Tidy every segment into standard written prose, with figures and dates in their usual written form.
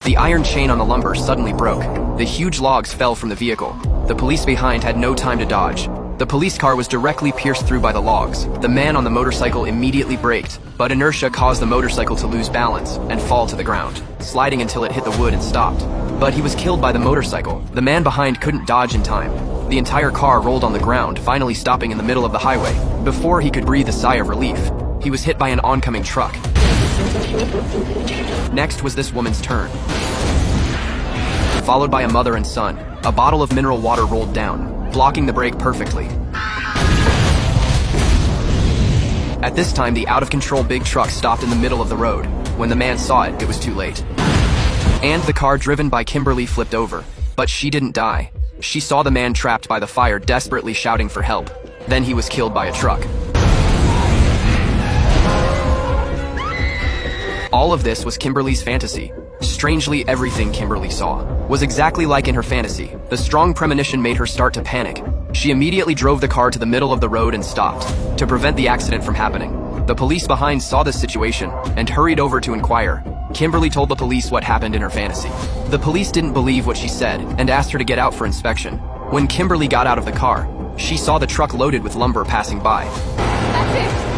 The iron chain on the lumber suddenly broke. The huge logs fell from the vehicle. The police behind had no time to dodge. The police car was directly pierced through by the logs. The man on the motorcycle immediately braked, but inertia caused the motorcycle to lose balance and fall to the ground, sliding until it hit the wood and stopped. But he was killed by the motorcycle. The man behind couldn't dodge in time. The entire car rolled on the ground, finally stopping in the middle of the highway. Before he could breathe a sigh of relief, he was hit by an oncoming truck. Next was this woman's turn. Followed by a mother and son. A bottle of mineral water rolled down, blocking the brake perfectly. At this time, the out-of-control big truck stopped in the middle of the road. When the man saw it, it was too late. And the car driven by Kimberly flipped over. But she didn't die. She saw the man trapped by the fire desperately shouting for help. Then he was killed by a truck. All of this was Kimberly's fantasy. Strangely, everything Kimberly saw was exactly like in her fantasy. The strong premonition made her start to panic. She immediately drove the car to the middle of the road and stopped, to prevent the accident from happening. The police behind saw this situation and hurried over to inquire. Kimberly told the police what happened in her fantasy. The police didn't believe what she said and asked her to get out for inspection. When Kimberly got out of the car, she saw the truck loaded with lumber passing by. That's it!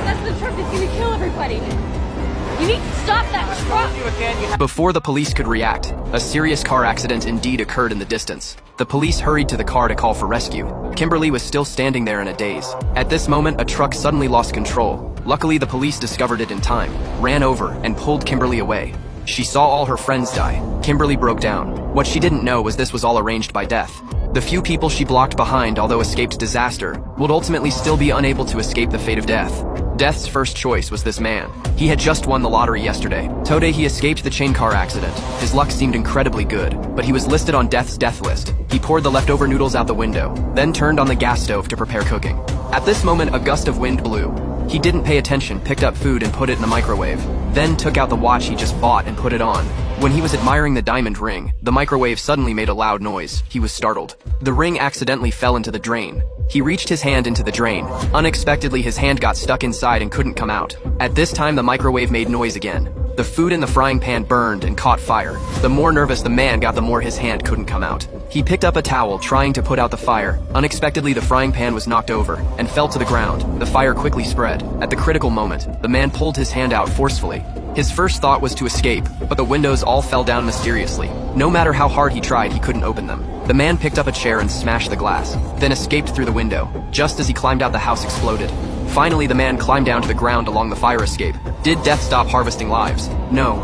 That's the truck that's gonna kill everybody! You need to stop that truck! Before the police could react, a serious car accident indeed occurred in the distance. The police hurried to the car to call for rescue. Kimberly was still standing there in a daze. At this moment, a truck suddenly lost control. Luckily, the police discovered it in time, ran over, and pulled Kimberly away. She saw all her friends die. Kimberly broke down. What she didn't know was this was all arranged by death. The few people she blocked behind, although escaped disaster, would ultimately still be unable to escape the fate of death. Death's first choice was this man. He had just won the lottery yesterday. Today he escaped the chain car accident. His luck seemed incredibly good, but he was listed on death's death list. He poured the leftover noodles out the window, then turned on the gas stove to prepare cooking. At this moment, a gust of wind blew. He didn't pay attention, picked up food and put it in the microwave, then took out the watch he just bought and put it on. When he was admiring the diamond ring, the microwave suddenly made a loud noise. He was startled. The ring accidentally fell into the drain. He reached his hand into the drain. Unexpectedly, his hand got stuck inside and couldn't come out. At this time, the microwave made noise again. The food in the frying pan burned and caught fire. The more nervous the man got, the more his hand couldn't come out. He picked up a towel, trying to put out the fire. Unexpectedly, the frying pan was knocked over and fell to the ground. The fire quickly spread. At the critical moment, the man pulled his hand out forcefully. His first thought was to escape, but the windows all fell down mysteriously. No matter how hard he tried, he couldn't open them. The man picked up a chair and smashed the glass, then escaped through the window. Just as he climbed out, the house exploded. Finally, the man climbed down to the ground along the fire escape. Did death stop harvesting lives? No.